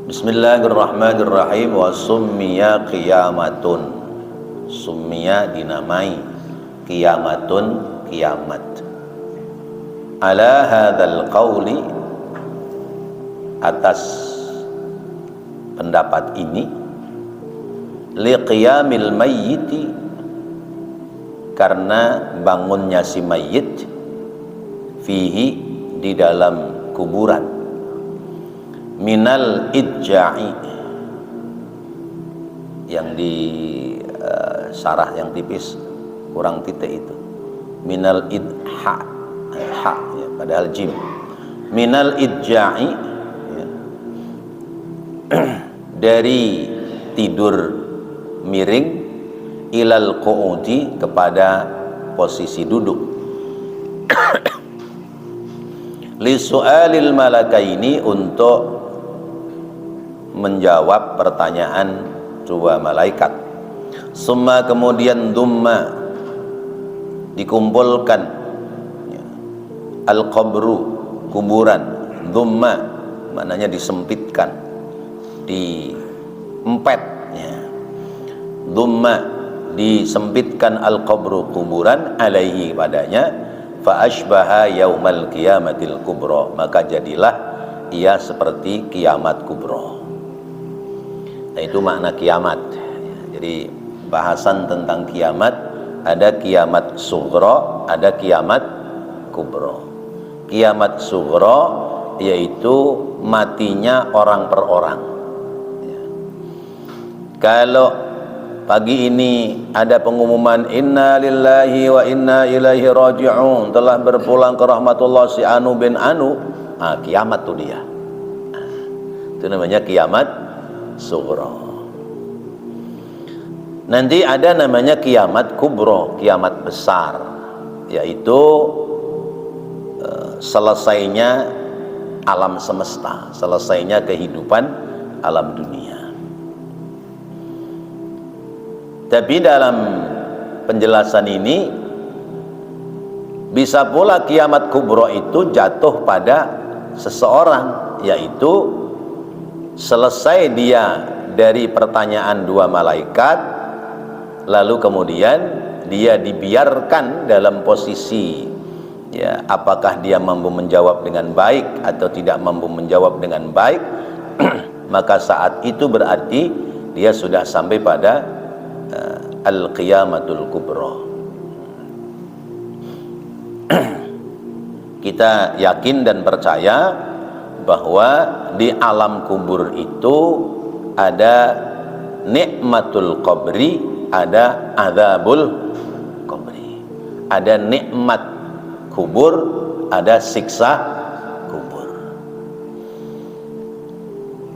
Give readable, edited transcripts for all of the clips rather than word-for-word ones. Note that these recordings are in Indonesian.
Bismillahirrahmanirrahim. Wa summiya qiyamatun. Summiya dinamai, qiyamatun kiamat. Ala hadzal qauli, atas pendapat ini, liqiyamil mayyiti, karena bangunnya si mayyit, fihi, di dalam kuburan, minal idja'i, yang di sarah yang tipis kurang titik itu, minal idha, ha ya, padahal jim, minal idja'i ya, dari tidur miring, ilal qu'udi, kepada posisi duduk, li su'alil malakaini, untuk menjawab pertanyaan dua malaikat. Summa, kemudian, dumma, dikumpulkan, ya, al-qabru, kuburan, dumma maknanya disempitkan, diempet, ya. Dumma, disempitkan, al-qabru, kuburan, alaihi, padanya, fa asbaha yaumal qiyamatil kubra, maka jadilah ia seperti kiamat kubra. Nah, itu makna kiamat. Jadi bahasan tentang kiamat, ada kiamat sughra, ada kiamat kubra. Kiamat sughra yaitu matinya orang per orang. Kalau pagi ini ada pengumuman inna lillahi wa inna ilaihi raji'un, telah berpulang ke rahmatullah si Anu bin Anu, kiamat tuh dia. Itu namanya kiamat sughra. Nanti ada namanya kiamat kubra, kiamat besar, yaitu selesainya alam semesta, selesainya kehidupan alam dunia. Tapi dalam penjelasan ini bisa pula kiamat kubra itu jatuh pada seseorang, yaitu selesai dia dari pertanyaan dua malaikat, lalu kemudian dia dibiarkan dalam posisi, ya, apakah dia mampu menjawab dengan baik atau tidak mampu menjawab dengan baik. Maka saat itu berarti dia sudah sampai pada al-qiyamatul kubra. Kita yakin dan percaya bahwa di alam kubur itu ada nikmatul qabri, ada azabul qabri. Ada nikmat kubur, ada siksa kubur.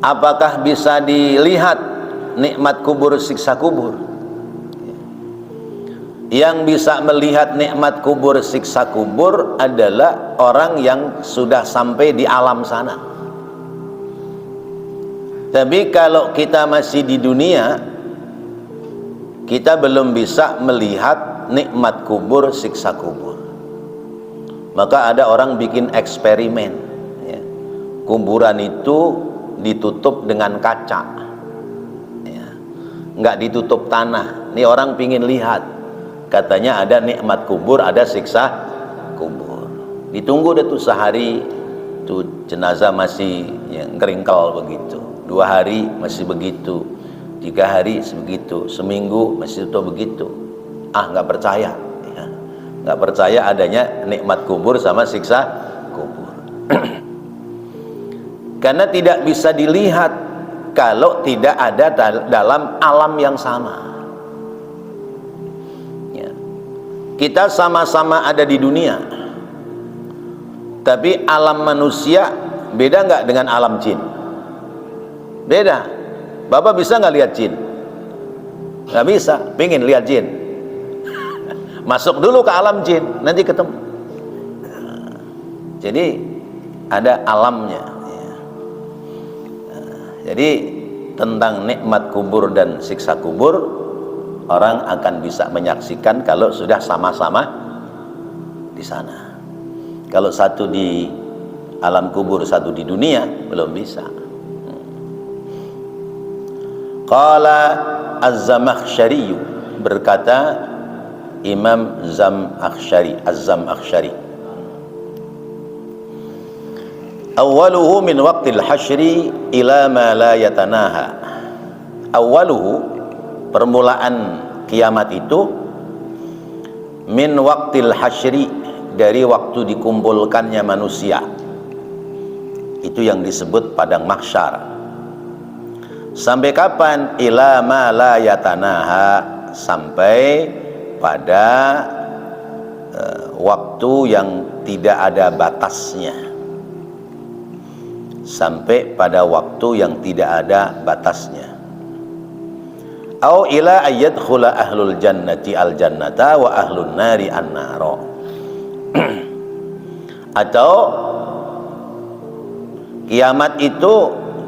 Apakah bisa dilihat nikmat kubur, siksa kubur? Yang bisa melihat nikmat kubur, siksa kubur adalah orang yang sudah sampai di alam sana. Tapi kalau kita masih di dunia, kita belum bisa melihat nikmat kubur, siksa kubur. Maka ada orang bikin eksperimen, ya. Kuburan itu ditutup dengan kaca, ya. Nggak ditutup tanah. Ini orang pingin lihat, katanya ada nikmat kubur, ada siksa kubur. Ditunggu deh tuh sehari, tuh jenazah masih yang ngeringkel begitu, 2 hari masih begitu, 3 hari sebegitu, seminggu masih tuh begitu. Nggak percaya, ya. Nggak percaya adanya nikmat kubur sama siksa kubur. Karena tidak bisa dilihat kalau tidak ada dalam alam yang sama. Kita sama-sama ada di dunia, tapi alam manusia beda nggak dengan alam jin? Beda. Bapak bisa nggak lihat jin? Nggak bisa. Pengen lihat jin? Masuk dulu ke alam jin, nanti ketemu. Jadi ada alamnya. Jadi tentang nikmat kubur dan siksa kubur, orang akan bisa menyaksikan kalau sudah sama-sama di sana. Kalau satu di alam kubur, satu di dunia, belum bisa. Qala Az-Zamakhsyari, berkata Imam Zamakhsyari, Az-Zamakhsyari, awwaluhu min waqtil hasyri ila ma la yatanaha. Awwaluhu, permulaan kiamat itu, min waqtil hasyri, dari waktu dikumpulkannya manusia. Itu yang disebut padang mahsyar. Sampai kapan? Ila ma la yatanaha, sampai pada waktu yang tidak ada batasnya. Sampai pada waktu yang tidak ada batasnya. Au ila ayyadkhula ahlul jannati al jannata wa ahlun nari an-nara. Atau kiamat itu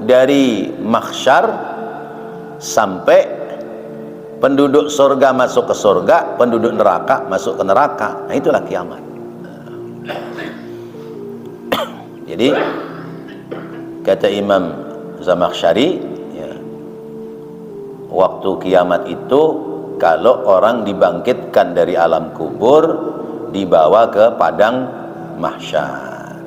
dari mahsyar sampai penduduk surga masuk ke surga, penduduk neraka masuk ke neraka. Nah, itulah kiamat. Jadi kata Imam Zamakhsyari, ya, waktu kiamat itu kalau orang dibangkitkan dari alam kubur, dibawa ke padang mahsyar.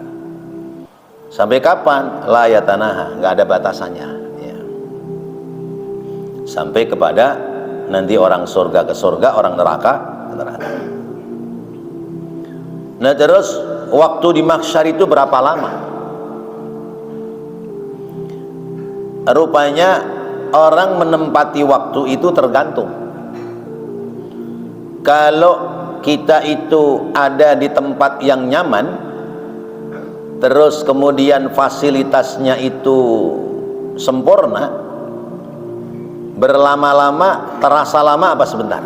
Sampai kapan? La yatanaha, nggak ada batasannya, ya. Sampai kepada nanti orang surga ke surga, orang neraka ke neraka. Nah, terus waktu di mahsyar itu berapa lama? Rupanya orang menempati waktu itu tergantung. Kalau kita itu ada di tempat yang nyaman, terus kemudian fasilitasnya itu sempurna, berlama-lama terasa lama apa sebentar?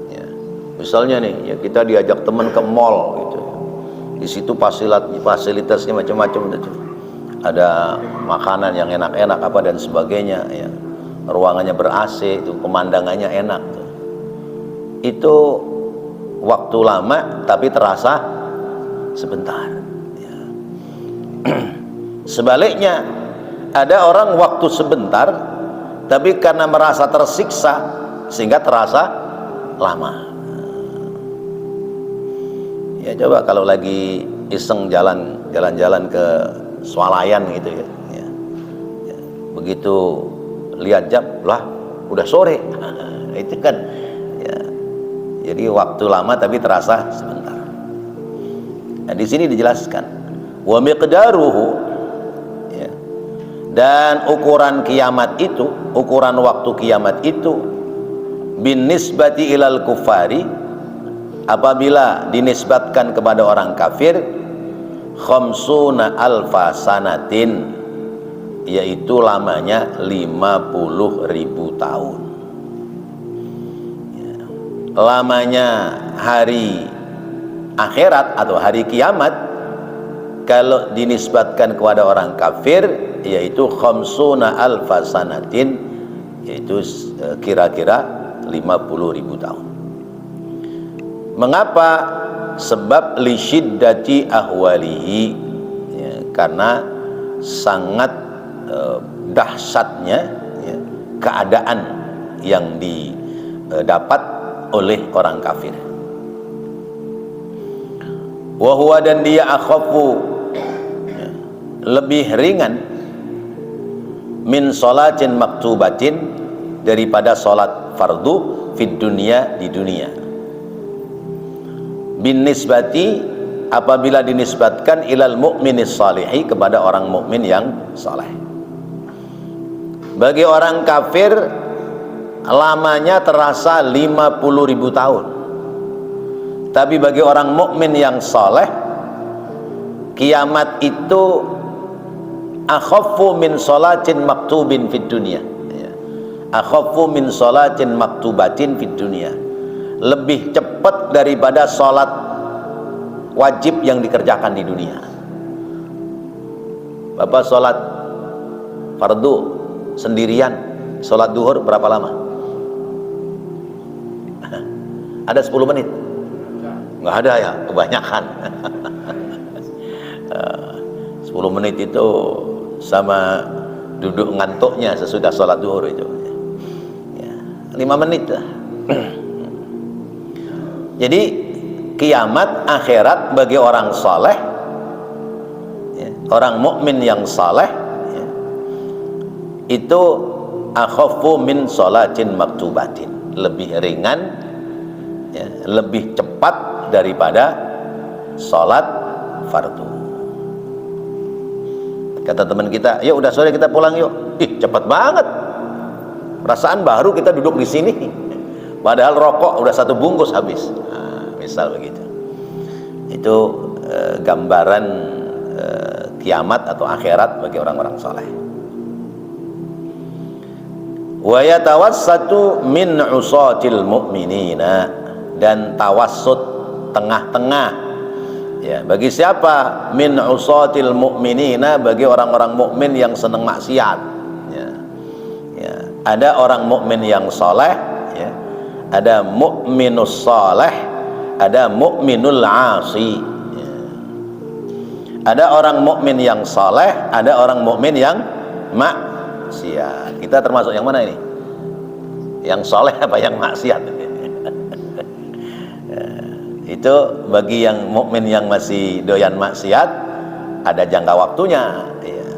Ya, misalnya nih, ya, kita diajak teman ke mall gitu. Di situ fasilitasnya macam-macam, ada makanan yang enak-enak apa dan sebagainya, ya. Ruangannya ber-AC, itu pemandangannya enak tuh. Itu waktu lama tapi terasa sebentar, ya. Sebaliknya, ada orang waktu sebentar tapi karena merasa tersiksa sehingga terasa lama. Ya, coba kalau lagi iseng jalan-jalan ke swalayan gitu, ya. Ya. Begitu lihat jam, lah udah sore. Itu kan, ya, jadi waktu lama tapi terasa sebentar. Nah, di sini dijelaskan wa miqdaruhu, ya, dan ukuran kiamat itu, ukuran waktu kiamat itu, bin nisbati ilal kufari, apabila dinisbatkan kepada orang kafir, khamsuna alfa sanatin, yaitu lamanya 50.000 tahun, ya. Lamanya hari akhirat atau hari kiamat kalau dinisbatkan kepada orang kafir, yaitu khamsuna alfa sanatin, yaitu kira-kira 50.000 tahun. Mengapa? Sebab li syiddati ahwalihi, ya, karena sangat dahsyatnya, ya, keadaan yang didapat oleh orang kafir. Wa huwa, dan dia akhafu, ya, lebih ringan, min sholatin maktubatin, daripada sholat fardu fid dunia, di dunia. Bin nisbati, apabila dinisbatkan ilal mu'minis salihi, kepada orang mukmin yang saleh. Bagi orang kafir lamanya terasa 50.000 tahun. Tapi bagi orang mukmin yang saleh, kiamat itu akhaffu min sholatin maktubin fid dunia, ya. Akhaffu min sholatin maktubatin fid dunia, lebih cepat daripada sholat wajib yang dikerjakan di dunia. Bapak sholat fardu sendirian, sholat duhur berapa lama? Ada 10 menit? Nggak ada, ya, kebanyakan. 10 menit itu sama duduk ngantuknya sesudah sholat zuhur itu ya, 5 menit lah. Jadi kiamat akhirat bagi orang saleh ya, orang mukmin yang saleh ya, itu akhafu min sholatin maktubatin, lebih ringan ya, lebih cepat daripada sholat fardu. Kata teman kita, yuk udah sore kita pulang yuk. Ih, cepat banget. Perasaan baru kita duduk di sini, padahal rokok udah 1 bungkus habis. Nah, misal begitu. Itu gambaran kiamat atau akhirat bagi orang-orang saleh. Wa yatawassatu min usatil mu'minina, dan tawassut tengah-tengah ya, bagi siapa? Min usatil mu'minina, bagi orang-orang mukmin yang senang maksiat ya. Ya, ada orang mukmin yang saleh ya, ada mukminus saleh, ada mukminul asi ya. Ada orang mukmin yang saleh, ada orang mukmin yang maksiat. Kita termasuk yang mana ini? Yang saleh apa yang maksiat? Itu bagi yang mukmin yang masih doyan maksiat ada jangka waktunya ya.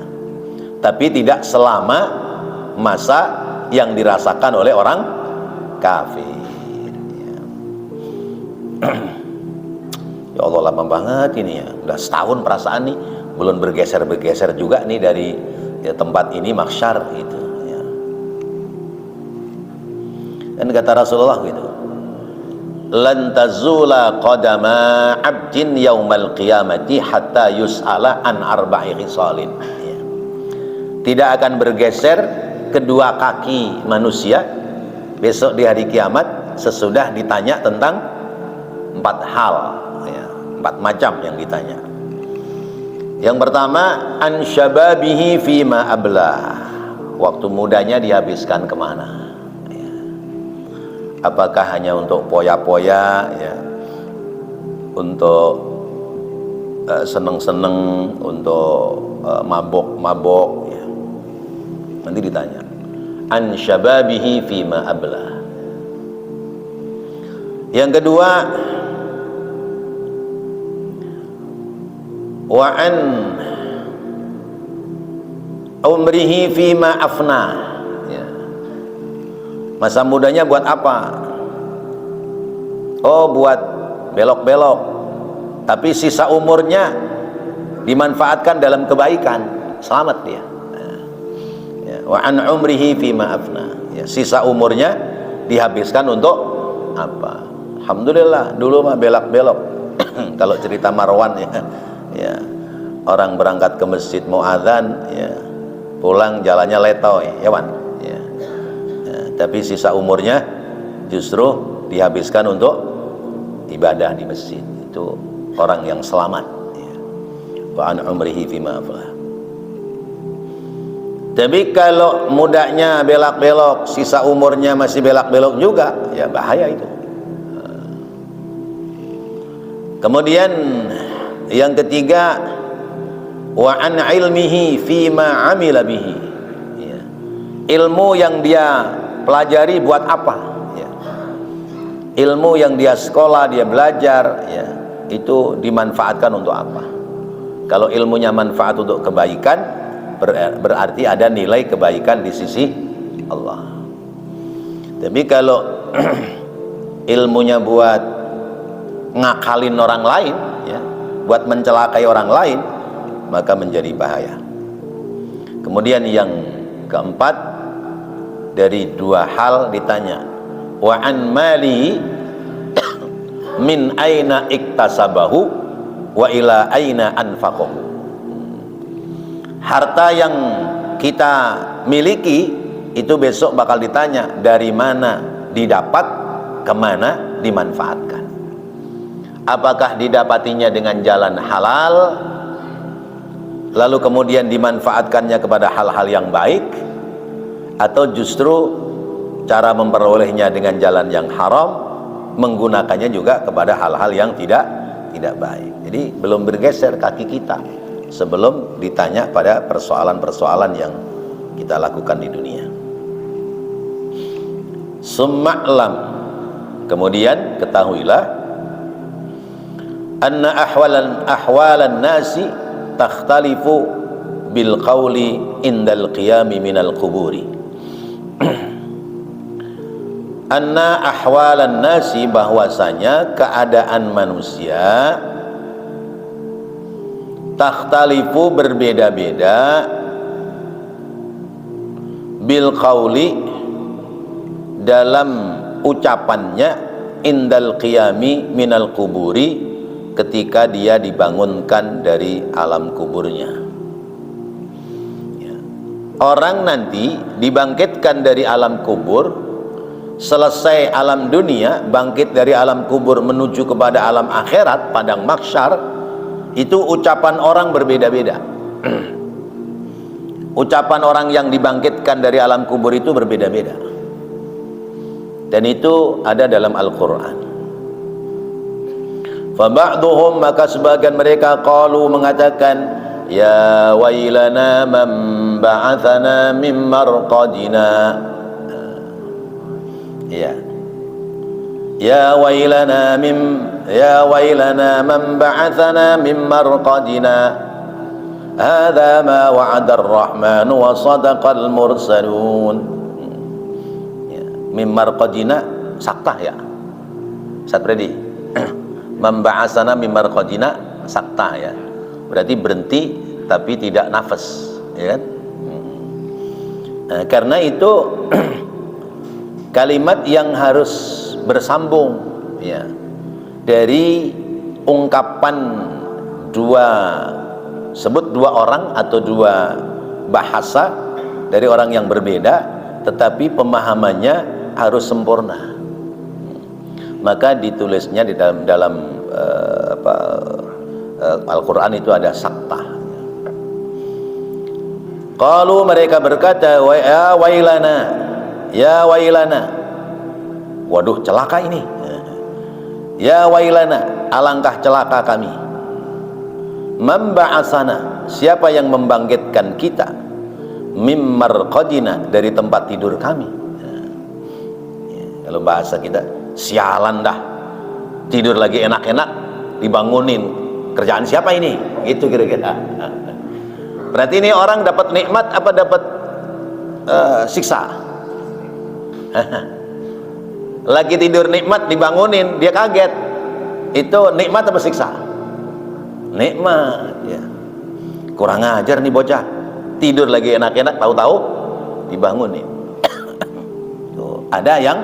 Tapi tidak selama masa yang dirasakan oleh orang kafir ya. Ya Allah, lama banget ini ya, udah setahun perasaan nih, belum bergeser juga nih dari ya, tempat ini mahsyar gitu ya. Dan kata Rasulullah gitu, lan tazula qadama 'abdin yaumal qiyamati hatta yus'ala an arba'i khisalin ya. Tidak akan bergeser kedua kaki manusia besok di hari kiamat sesudah ditanya tentang 4 hal ya, 4 macam yang ditanya. Yang pertama, an syababihi fima ablah, waktu mudanya dihabiskan kemana ya. Apakah hanya untuk poya-poya ya, untuk seneng-seneng, untuk mabok-mabok ya. Nanti ditanya an syababihi fima ablah. Yang kedua, wa an umrihi fima afna ya. Masa mudanya buat apa? Oh, buat belok-belok, tapi sisa umurnya dimanfaatkan dalam kebaikan, selamat dia ya. Wa an umrihi fima afna ya, sisa umurnya dihabiskan untuk apa? Alhamdulillah, dulu mah belok-belok. Kalau cerita Marwan ya, ya, orang berangkat ke masjid mau adzan ya, pulang jalannya letoy ya Wan ya. Ya, tapi sisa umurnya justru dihabiskan untuk ibadah di masjid. Itu orang yang selamat ya. Wa an umrihi fima aflah. Tapi kalau mudanya belak-belok, sisa umurnya masih belak-belok juga ya, bahaya itu. Kemudian yang ketiga, wa an ilmihi fima amila bihi ya. Ilmu yang dia pelajari buat apa ya. Ilmu yang dia sekolah, dia belajar ya, itu dimanfaatkan untuk apa? Kalau ilmunya manfaat untuk kebaikan, berarti ada nilai kebaikan di sisi Allah. Tapi kalau ilmunya buat ngakalin orang lain ya, buat mencelakai orang lain, maka menjadi bahaya. Kemudian yang keempat, dari 2 hal ditanya, wa an mali min aina iktasabahu wa ila aina anfaqahu. Harta yang kita miliki itu besok bakal ditanya dari mana didapat, kemana dimanfaatkan. Apakah didapatinya dengan jalan halal, lalu kemudian dimanfaatkannya kepada hal-hal yang baik, atau justru cara memperolehnya dengan jalan yang haram, menggunakannya juga kepada hal-hal yang tidak baik. Jadi belum bergeser kaki kita sebelum ditanya pada persoalan-persoalan yang kita lakukan di dunia. Summa'lam, kemudian ketahuilah, anna ahwalan nasi takhtalifu bil qawli indal qiyami minal quburi. Anna ahwalan nasi, bahwasanya keadaan manusia, takhtalifu berbeda-beda, bil qawli dalam ucapannya, indal qiyami minal kuburi, ketika dia dibangunkan dari alam kuburnya. Ya. Orang nanti dibangkitkan dari alam kubur, selesai alam dunia, bangkit dari alam kubur menuju kepada alam akhirat, padang mahsyar, itu ucapan orang berbeda-beda. Ucapan orang yang dibangkitkan dari alam kubur itu berbeda-beda. Dan itu ada dalam Al-Quran. Faba'duhum, maka sebagian mereka, qalu, mengatakan, ya wailana man ba'athana min marqadina. Ya, ya wailana man ba'athana min marqadina, hadha ma wa'ada ar-rahmanu wa sadaqal mursalun. Mimar qadina saktah ya Ustaz Freddy. Memba'asana mimar qadina saktah ya, berarti berhenti tapi tidak nafas, ya kan? Nah, karena itu kalimat yang harus bersambung ya, dari ungkapan sebut dua orang atau dua bahasa dari orang yang berbeda, tetapi pemahamannya harus sempurna. Maka ditulisnya di dalam Al-Quran itu ada saktah. Qalu, mereka berkata, ya wailana, ya wailana, waduh celaka ini, ya wailana, alangkah celaka kami. Man ba'asana, siapa yang membangkitkan kita, mim marqadina, dari tempat tidur kami. Kalau bahasa kita, sialan dah, tidur lagi enak-enak dibangunin, kerjaan siapa ini, gitu kira-kira. Berarti ini orang dapat nikmat apa dapat siksa? Lagi tidur nikmat dibangunin, dia kaget, itu nikmat apa siksa? Nikmat ya. Kurang ajar nih bocah, tidur lagi enak-enak, tahu-tahu dibangunin. Tuh, ada yang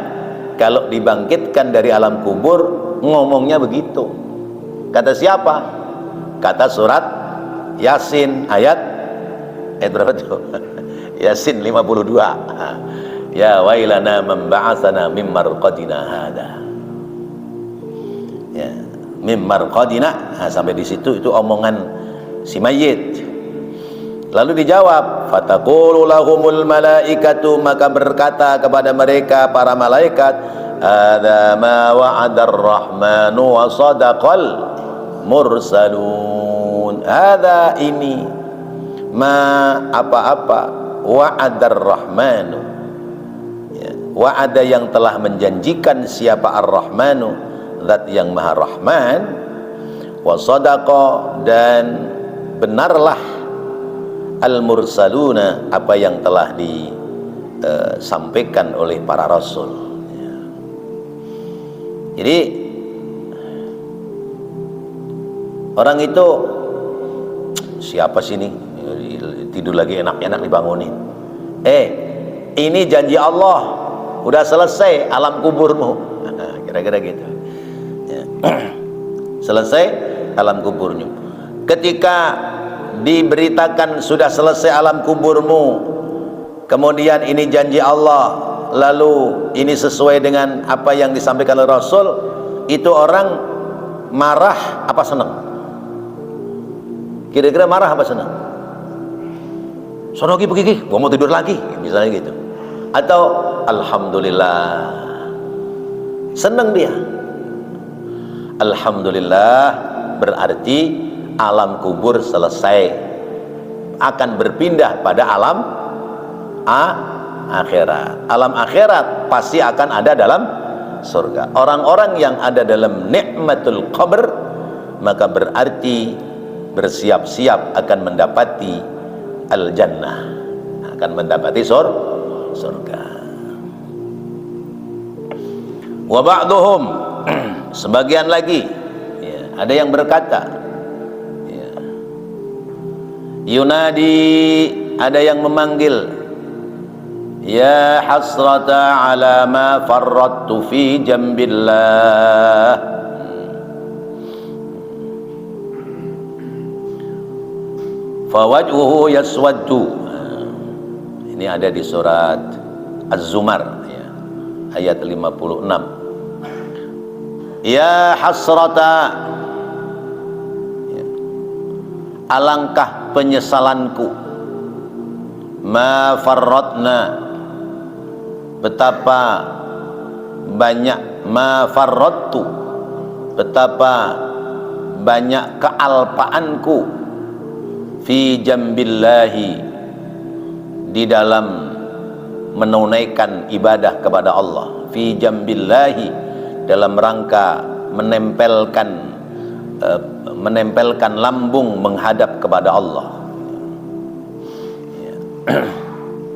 kalau dibangkitkan dari alam kubur ngomongnya begitu. Kata siapa? Kata surat Yasin ayat berapa tuh? Yasin 52. Ya wailana man ba'atsana mim marqadina hada. Ya, mim marqadina. Nah, sampai di situ itu omongan si mayit. Lalu dijawab, fataqulu lahumul malaikatu, maka berkata kepada mereka para malaikat, hadza ma wa'adar rahmanu wa sadaqal mursalun. Hadza, ini, ma, apa-apa, wa'adar rahmanu ya, wa'ada yang telah menjanjikan siapa ar-rahmanu, zat yang maha rahman, wa sadaqa, dan benarlah al-mursaluna, apa yang telah disampaikan oleh para rasul ya. Jadi orang itu, siapa sih ini tidur lagi enak-enak dibangunin, ini janji Allah, udah selesai alam kuburmu, kira-kira gitu ya. Selesai alam kuburmu. Ketika diberitakan sudah selesai alam kuburmu, kemudian ini janji Allah, lalu ini sesuai dengan apa yang disampaikan oleh Rasul, itu orang marah apa senang? Kira-kira marah apa senang? Sono pergi, gua mau tidur lagi, misalnya gitu. Atau alhamdulillah, senang dia. Alhamdulillah, berarti alam kubur selesai, akan berpindah pada alam akhirat. Alam akhirat pasti akan ada dalam surga. Orang-orang yang ada dalam nikmatul qabr, maka berarti bersiap-siap akan mendapati al-jannah, akan mendapati surga. Wa ba'duhum, sebagian lagi ya, ada yang berkata ya, yunadi, ada yang memanggil, ya hasrata ala ma farrattu fi jambillah. Fawajhuhu yaswaddu. Ini ada di surat Az-Zumar ya, ayat 56. Ya hasrata, ya, alangkah penyesalanku, ma farratna, betapa banyak, ma farrattu, betapa banyak kealpaanku, fi jambillahi, di dalam menunaikan ibadah kepada Allah, fi jambillahi, dalam rangka menempelkan lambung menghadap kepada Allah.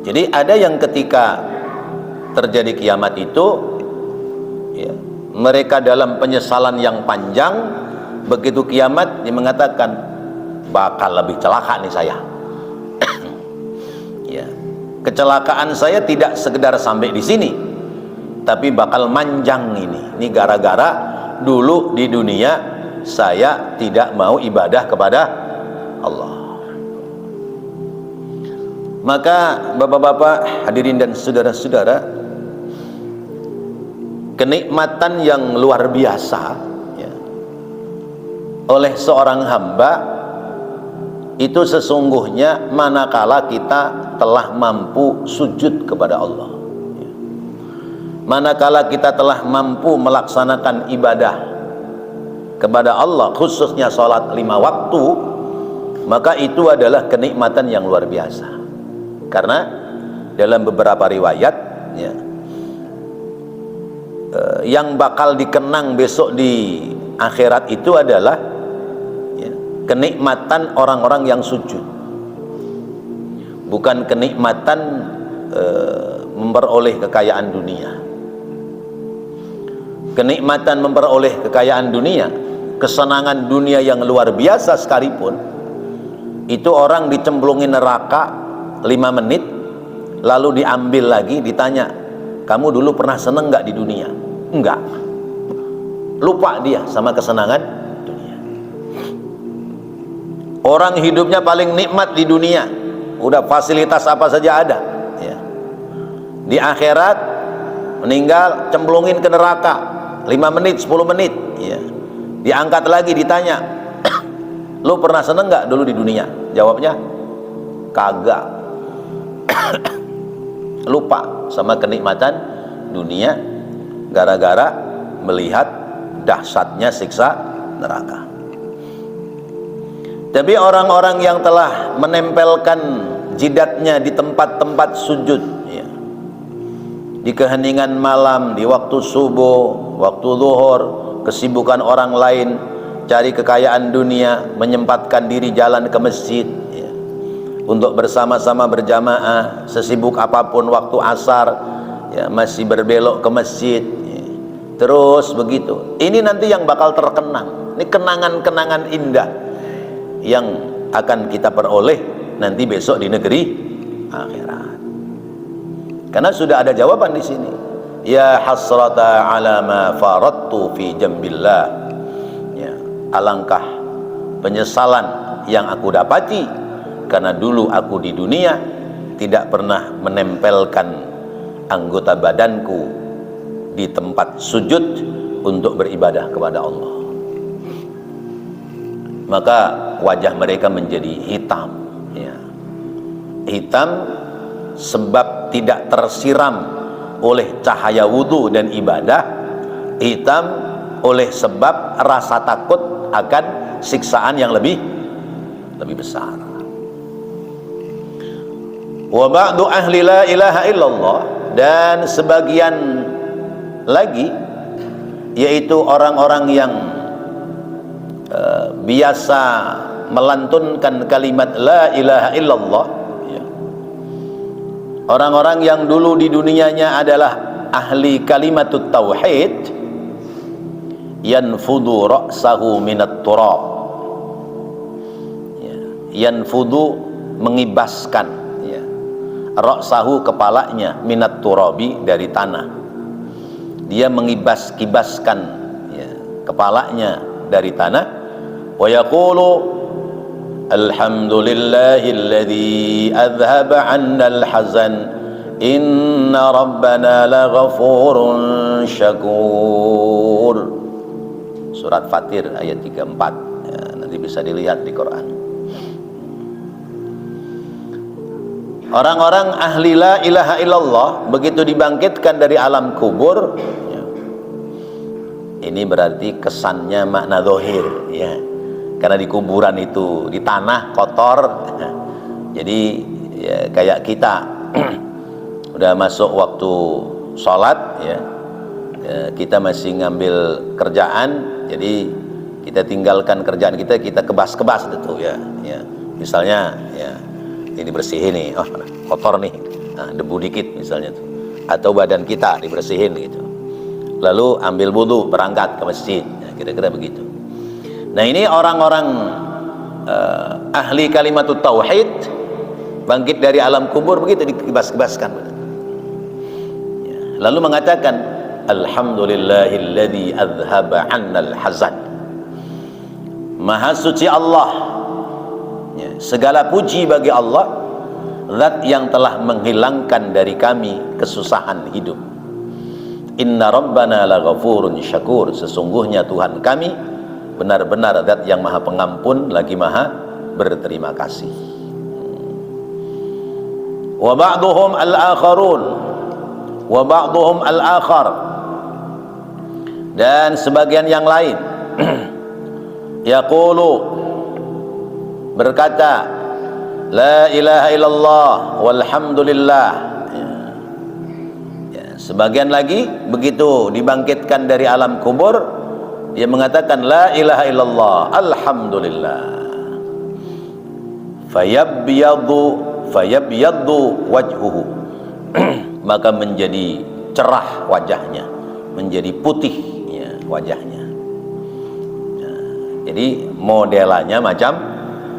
Jadi ada yang ketika terjadi kiamat itu ya, mereka dalam penyesalan yang panjang. Begitu kiamat dia mengatakan, bakal lebih celaka nih saya. Ya, kecelakaan saya tidak sekedar sampai di sini, tapi bakal manjang ini. Ini gara-gara dulu di dunia saya tidak mau ibadah kepada Allah. Maka bapak-bapak hadirin dan saudara-saudara, kenikmatan yang luar biasa ya, oleh seorang hamba itu sesungguhnya manakala kita telah mampu sujud kepada Allah, manakala kita telah mampu melaksanakan ibadah kepada Allah, khususnya sholat 5 waktu, maka itu adalah kenikmatan yang luar biasa. Karena dalam beberapa riwayat ya, yang bakal dikenang besok di akhirat itu adalah ya, kenikmatan orang-orang yang sujud, bukan kenikmatan memperoleh kekayaan dunia. Kenikmatan memperoleh kekayaan dunia, kesenangan dunia yang luar biasa sekalipun, itu orang dicemplungin neraka 5 menit, lalu diambil lagi, ditanya, kamu dulu pernah seneng nggak di dunia? Enggak. Lupa dia sama kesenangan dunia. Orang hidupnya paling nikmat di dunia, udah fasilitas apa saja ada ya. Di akhirat meninggal, cemplungin ke neraka 5 menit, 10 menit ya. Diangkat lagi, ditanya, lu pernah seneng nggak dulu di dunia? Jawabnya kagak. Lupa sama kenikmatan dunia gara-gara melihat dahsyatnya siksa neraka. Tapi orang-orang yang telah menempelkan jidatnya di tempat-tempat sujud ya, di keheningan malam, di waktu subuh, waktu zuhur, kesibukan orang lain cari kekayaan dunia, menyempatkan diri jalan ke masjid ya, untuk bersama-sama berjamaah, sesibuk apapun waktu asar ya, masih berbelok ke masjid ya. Terus begitu. Ini nanti yang bakal terkenang. Ini kenangan-kenangan indah yang akan kita peroleh nanti besok di negeri akhirat. Karena sudah ada jawaban di sini. Ya hasrata ala ma farattu fi jambillah. Ya, alangkah penyesalan yang aku dapati karena dulu aku di dunia tidak pernah menempelkan anggota badanku di tempat sujud untuk beribadah kepada Allah. Maka wajah mereka menjadi hitam ya. Hitam sebab tidak tersiram oleh cahaya wudhu dan ibadah, hitam oleh sebab rasa takut akan siksaan yang lebih besar. Wa ba'du ahli la ilaha illallah, dan sebagian lagi yaitu orang-orang yang biasa melantunkan kalimat la ilaha illallah, ya. Orang-orang yang dulu di dunianya adalah ahli kalimatut tauhid, yanfudu ra'sahu minat turab, ya. Yanfudu mengibaskan, ya, ra'sahu kepalanya, minat turabi dari tanah. Dia mengibas-kibaskan, ya, kepalanya dari tanah. Wa yaqulu alhamdulillahilladzi adhhaba 'annal hazan inna rabbana laghafurun syakur. Surat Fatir ayat 34, ya, nanti bisa dilihat di Quran. Orang-orang ahli la ilaha illallah begitu dibangkitkan dari alam kubur, ya, ini berarti kesannya makna zahir, ya, karena di kuburan itu di tanah kotor, jadi ya, kayak kita udah masuk waktu sholat, ya, kita masih ngambil kerjaan, jadi kita tinggalkan kerjaan kita kebas-kebas itu, ya, ya. Misalnya, ya, ini dibersihin nih, oh kotor nih, nah, debu dikit misalnya tuh, atau badan kita dibersihin gitu, lalu ambil wudu berangkat ke masjid, ya, kira-kira begitu. Nah, ini orang-orang ahli kalimatut tauhid bangkit dari alam kubur begitu dikibas-kibaskan, ya, lalu mengatakan alhamdulillahilladzi adhhaba 'annal hazan. Maha suci Allah, ya, segala puji bagi Allah, zat yang telah menghilangkan dari kami kesusahan hidup. Inna rabbana laghafurun syakur, sesungguhnya Tuhan kami benar-benar zat yang maha pengampun lagi maha berterima kasih. Wa ba'duhum al-akharun wa ba'duhum al-akhar, dan sebagian yang lain yaqulu, berkata la ilaha illallah walhamdulillah, ya, sebagian lagi begitu dibangkitkan dari alam kubur dia mengatakan la ilaha illallah alhamdulillah, fayabyaddu wajhuhu, maka menjadi cerah wajahnya, menjadi putih, ya, wajahnya. Nah, jadi modelannya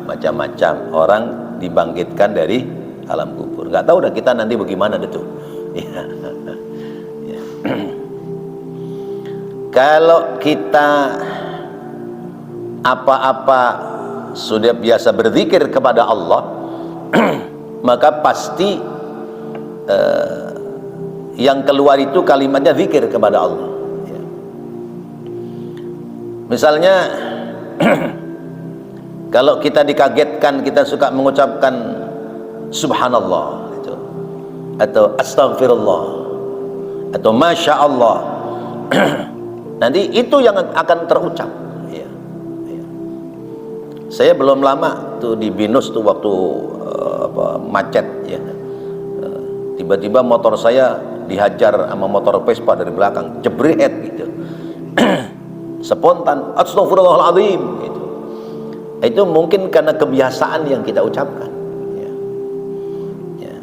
macam-macam orang dibangkitkan dari alam kubur. Nggak tahu dah kita nanti bagaimana itu. Ya. Ya. Kalau kita apa-apa sudah biasa berzikir kepada Allah, maka pasti yang keluar itu kalimatnya zikir kepada Allah, ya. Misalnya kalau kita dikagetkan, kita suka mengucapkan subhanallah itu, atau astaghfirullah, atau masya Allah, nanti itu yang akan terucap, ya. Ya. Saya belum lama tuh di Binus tuh waktu macet, ya, tiba-tiba motor saya dihajar sama motor Vespa dari belakang, jebret gitu. Spontan astagfirullahaladzim gitu. Itu mungkin karena kebiasaan yang kita ucapkan, ya. Ya.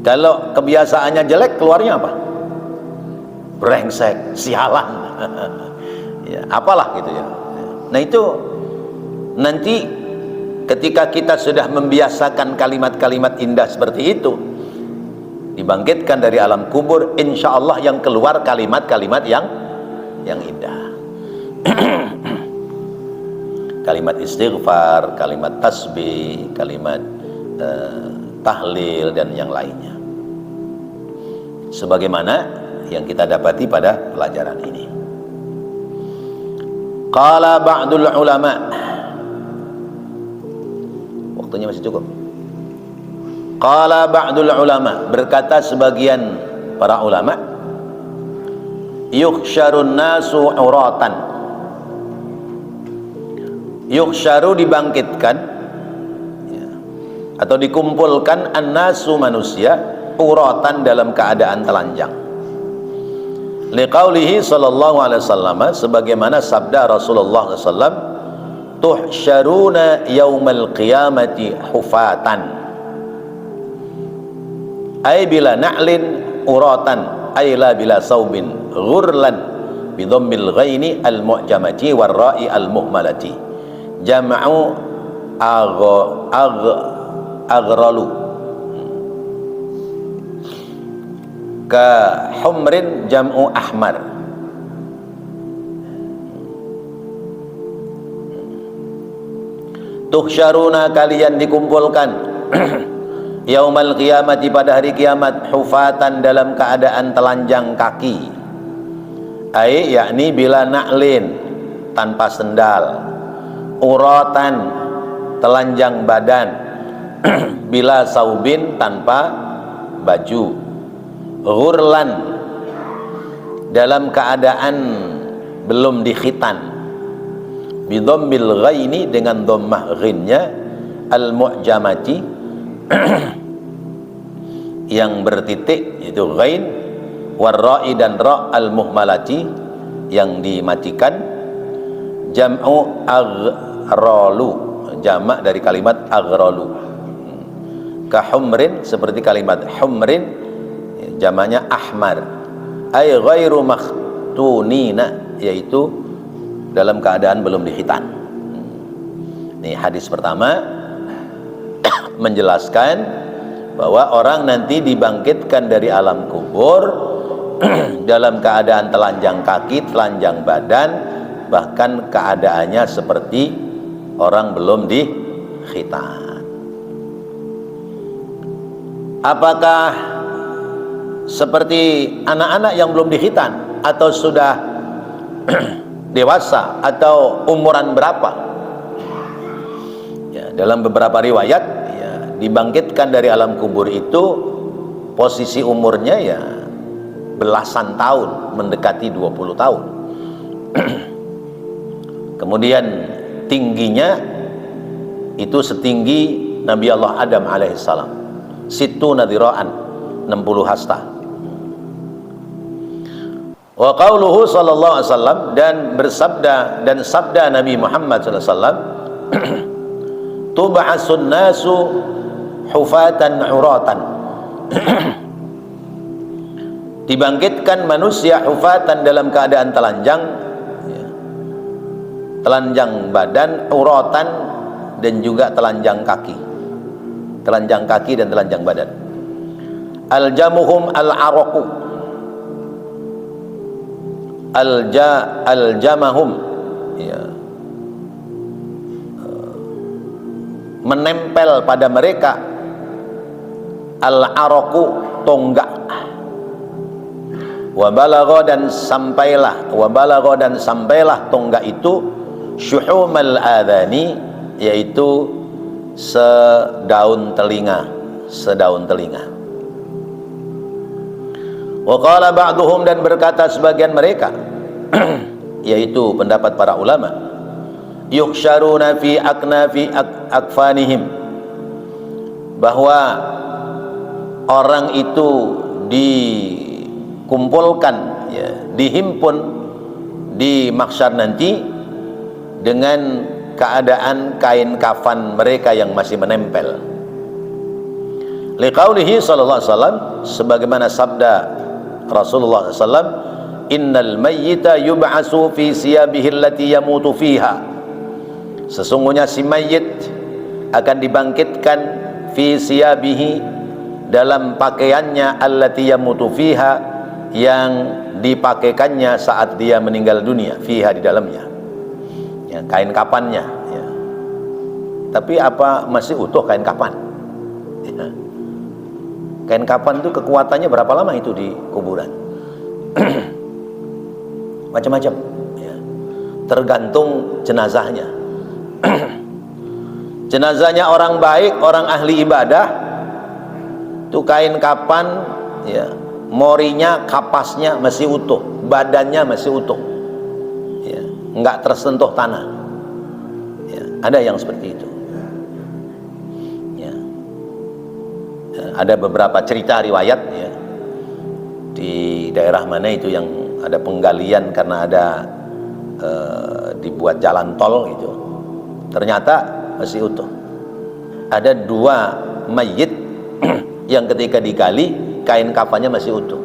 Kalau kebiasaannya jelek, keluarnya apa? Brengsek, sialan, ya, apalah gitu, ya. Nah, itu nanti ketika kita sudah membiasakan kalimat-kalimat indah seperti itu, dibangkitkan dari alam kubur, insya Allah yang keluar kalimat-kalimat yang indah. Kalimat istighfar, kalimat tasbih, kalimat tahlil, dan yang lainnya, sebagaimana yang kita dapati pada pelajaran ini. Qala ba'dul ulama, waktunya masih cukup. Qala ba'dul ulama, berkata sebagian para ulama, yuhsyarun nasu uratan, yuhsyaru dibangkitkan, ya, atau dikumpulkan annasu manusia uratan dalam keadaan telanjang. Liqaulihi sallallahu alaihi wasallam, sebagaimana sabda Rasulullah sallallahu alaihi wasallam, tuhsyaruna yaumal qiyamati hufatan, ay bila na'lin uratan, ay la bila saubin ghurlan bi dhammil ghaini al mu'jamati war ra'i al muhmalati, jam'u aghralu ka humrin jam'u ahmar. Tuhsyaruna, kalian dikumpulkan yaumal qiyamati, pada hari kiamat, hufatan, dalam keadaan telanjang kaki, ai yakni bila na'lin, tanpa sendal, uratan, telanjang badan, bila saubin, tanpa baju, ghurlan, dalam keadaan belum dikhitan, bidhammil ghaini, dengan dhammah ghinnya, al mu'jamati, yang bertitik, itu ghain, warra'i, dan ra' al muhmalati, yang dimatikan, jam'u aghralu, jamak dari kalimat aghralu, ka humrin, seperti kalimat humrin, jamaknya ahmar, ay ghairu makhtunina, yaitu dalam keadaan belum dikhitan. Ini hadis pertama menjelaskan bahwa orang nanti dibangkitkan dari alam kubur dalam keadaan telanjang kaki, telanjang badan, bahkan keadaannya seperti orang belum dikhitan. Apakah seperti anak-anak yang belum dikhitan, atau sudah dewasa, atau umuran berapa? Ya, dalam beberapa riwayat, ya, dibangkitkan dari alam kubur itu posisi umurnya ya belasan tahun, mendekati 20 tahun. Kemudian tingginya itu setinggi Nabi Allah Adam alaihissalam, situna dhira'an, 60 hasta. Wa qauluhu sallallahu alaihi wasallam, dan bersabda, dan sabda Nabi Muhammad sallallahu alaihi wasallam, tub'asun nasu hufatan uratan, dibangkitkan manusia hufatan, dalam keadaan telanjang, telanjang badan, uratan, dan juga telanjang kaki, telanjang kaki dan telanjang badan. Aljamuhum al-araqu, aljamahum, ya, menempel pada mereka, al-araqu, tonggak, wa balagha, dan sampailah tonggak itu syuhumal adhani, yaitu sedaun telinga. Wa qala ba'duhum, dan berkata sebagian mereka yaitu pendapat para ulama, yuhsyaruna fi aknafi akfanihim, bahwa orang itu dikumpulkan, ya, dihimpun di mahsyar nanti dengan keadaan kain kafan mereka yang masih menempel. Liqaulihi sallallahu alaihi wasallam, sebagaimana sabda Rasulullah sallallahu alaihi wasallam, innal mayyita yub'asu fi siyabihi allati yamutu fiha, sesungguhnya si mayit akan dibangkitkan fi siyabihi, dalam pakaiannya, allati yamutu fiha, yang dipakaikannya saat dia meninggal dunia, fiha, di dalamnya, ya, kain kapannya, ya. Tapi apa masih utuh kain kapan? Ya. Kain kapan itu kekuatannya berapa lama itu di kuburan? Macam-macam, ya. Tergantung jenazahnya. Jenazahnya orang baik, orang ahli ibadah, itu kain kapan, ya, morinya, kapasnya masih utuh, badannya masih utuh, ya, enggak tersentuh tanah, ya. Ada yang seperti itu, ya. Ada beberapa cerita riwayat ya, di daerah mana itu yang ada penggalian karena ada dibuat jalan tol gitu, ternyata masih utuh. Ada 2 mayit yang ketika digali kain kafannya masih utuh.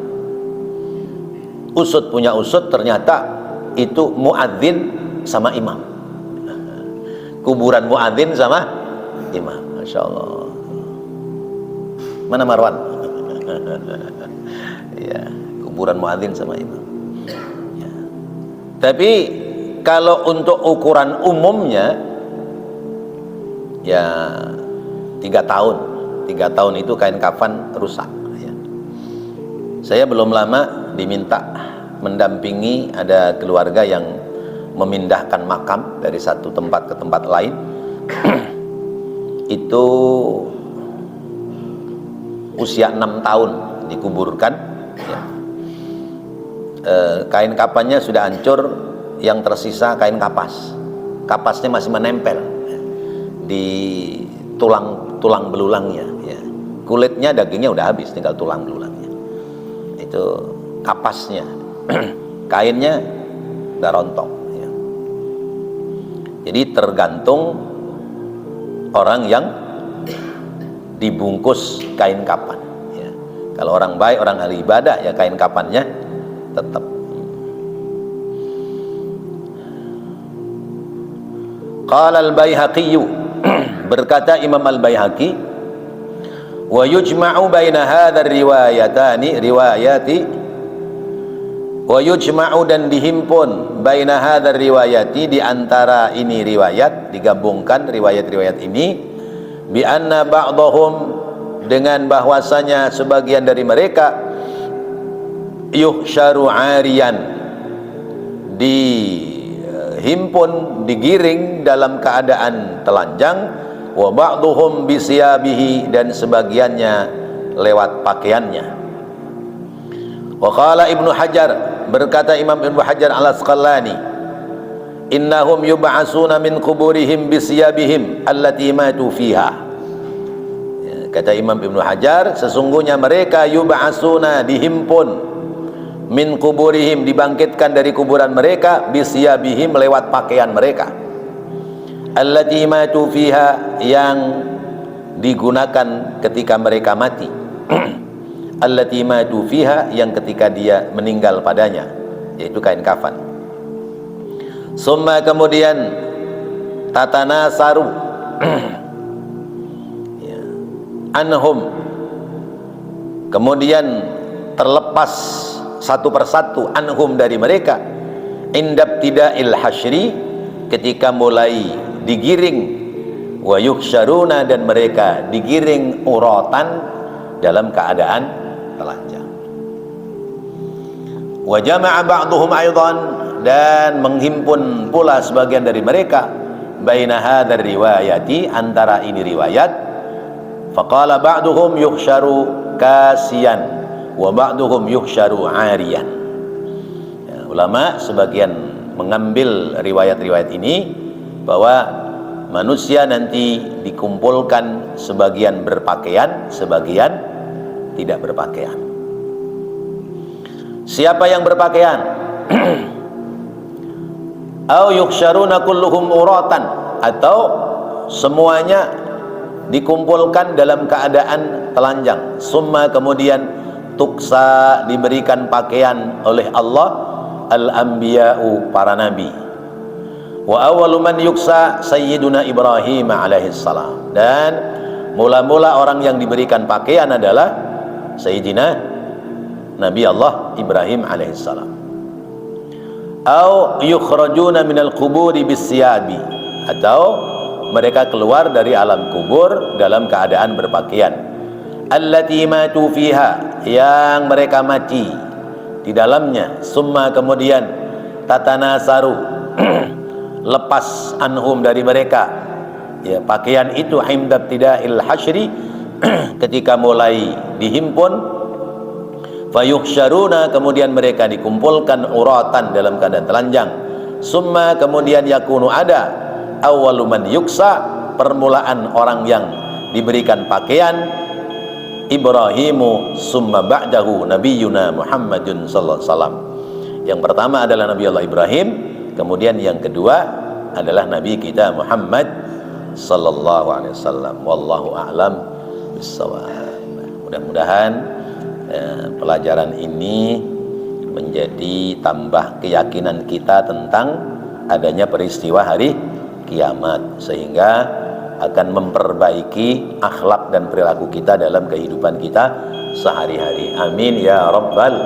Usut punya usut, ternyata itu muadzin sama imam. Kuburan muadzin sama imam. Masya Allah. Mana Marwan? Ya, kuburan muadzin sama imam. Ya. Tapi kalau untuk ukuran umumnya ya 3 tahun. 3 tahun itu kain kafan rusak ya. Saya belum lama diminta mendampingi ada keluarga yang memindahkan makam dari satu tempat ke tempat lain. Itu usia 6 tahun dikuburkan ya. Kain kafannya sudah hancur, yang tersisa kain kapas. Kapasnya masih menempel ya, di tulang belulangnya ya. Kulitnya, dagingnya udah habis, tinggal tulang belulangnya. Itu kapasnya. Kainnya udah rontok ya. Jadi tergantung orang yang dibungkus kain kapan ya. Kalau orang baik, orang ahli ibadah, ya kain kapannya tetap. Qala al-Baihaqi, berkata Imam al-Baihaqi, wa yujma'u baina hadzal riwayati wa yujma'u, dan dihimpun baina hadzal riwayati, di antara ini riwayat, digabungkan riwayat-riwayat ini, bi anna ba'dahum, dengan bahwasanya sebagian dari mereka, yuhsyaru 'ariyan, dihimpun, digiring dalam keadaan telanjang, wa ba'dhum bisiyabihi, dan sebagiannya lewat pakaiannya. Wa qala Ibnu Hajar, berkata Imam Ibnu Hajar Al-Asqalani, innahum yub'asuna min kuburihim bisiyabihim allati matu fiha. Ya, kata Imam Ibnu Hajar, sesungguhnya mereka yub'asuna, dihimpun, min kuburihim, dibangkitkan dari kuburan mereka, bisiyabihim, lewat pakaian mereka, allati matu fiha, yang digunakan ketika mereka mati. Allati matu fiha, yang ketika dia meninggal padanya, yaitu kain kafan. Summa, kemudian, tatanasaru ya, anhum, kemudian terlepas satu persatu, anhum, dari mereka, indabtida'il hasyri, ketika mulai digiring, wa yuhsyaruna, dan mereka digiring uratan, dalam keadaan telanjang. Wa jama'a ba'dhum aidan, dan menghimpun pula sebagian dari mereka, baina hadzal riwayati, antara ini riwayat, faqala ba'dhum yuhsyaru kasiyan wa ba'dhum yuhsyaru 'ariyan. Ya, ulama sebagian mengambil riwayat-riwayat ini bahwa manusia nanti dikumpulkan, sebagian berpakaian, sebagian tidak berpakaian. Siapa yang berpakaian? Au yuhsyaruna kulluhum uratan, atau semuanya dikumpulkan dalam keadaan telanjang. Summa, kemudian, tuksa, diberikan pakaian oleh Allah, al-anbiya'u, para nabi. Wa awwalu man yuksa sayyiduna Ibrahim alaihissalam, dan mula-mula orang yang diberikan pakaian adalah Sayyidina Nabi Allah Ibrahim alaihissalam. Au yukhrajuna minal quburi bisiyabi, atau mereka keluar dari alam kubur dalam keadaan berpakaian. Allati matu fiha, yang mereka mati di dalamnya. Summa, kemudian, tatanasaru lepas anhum, dari mereka ya pakaian itu, indabtida'il hasyri, ketika mulai dihimpun, fayuhsyaruna, kemudian mereka dikumpulkan uratan, dalam keadaan telanjang. Summa, kemudian, yakunu, ada, awwalu man yuksa, permulaan orang yang diberikan pakaian, Ibrahimu summa ba'dahu nabiyyuna Muhammadun sallallahu alaihi wasallam. Yang pertama adalah Nabi Allah Ibrahim, kemudian yang kedua adalah Nabi kita Muhammad sallallahu alaihi wasallam. Wallahu a'lam bissawab. Mudah-mudahan pelajaran ini menjadi tambah keyakinan kita tentang adanya peristiwa hari kiamat, sehingga akan memperbaiki akhlak dan perilaku kita dalam kehidupan kita sehari-hari. Amin ya rabbal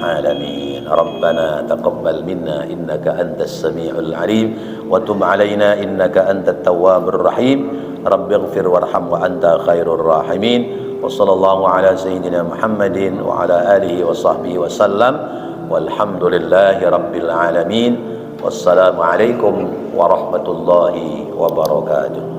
alamin. Rabbana taqabbal minna innaka antas samiul alim wa tub alaina innaka antat tawwabur rahim. Rabbighfir warham wa anta khairur rahimin. Wa sallallahu ala sayyidina Muhammadin wa ala alihi wa sahbihi wa sallam. Walhamdulillahi rabbil alamin. Wassalamu alaikum warahmatullahi wabarakatuh.